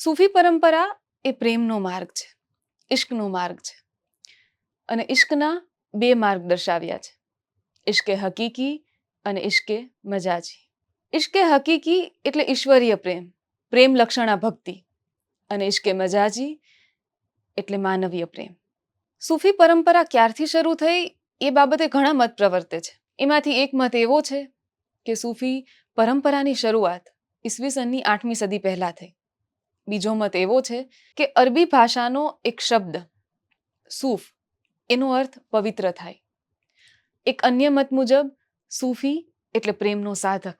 સૂફી પરંપરા એ પ્રેમનો માર્ગ છે, ઇશ્કનો માર્ગ છે. અને ઇશ્કના બે માર્ગ દર્શાવ્યા છે, ઇશ્કે હકીકી અને ઇશ્કે મજાજી. ઇશ્કે હકીકી એટલે ઈશ્વરીય પ્રેમ, પ્રેમ લક્ષણા ભક્તિ. અને ઇશ્કે મજાજી એટલે માનવીય પ્રેમ. સૂફી પરંપરા ક્યારથી શરૂ થઈ એ બાબતે ઘણા મત પ્રવર્તે છે. એમાંથી એક મત એવો છે કે સૂફી પરંપરાની શરૂઆત ઈસવીસનની 8મી સદી પહેલા થઈ. બીજો મત એવો છે કે અરબી ભાષાનો એક શબ્દ સૂફ એનો અર્થ પવિત્ર થાય. એક અન્ય મત મુજબ સૂફી એટલે પ્રેમનો સાધક.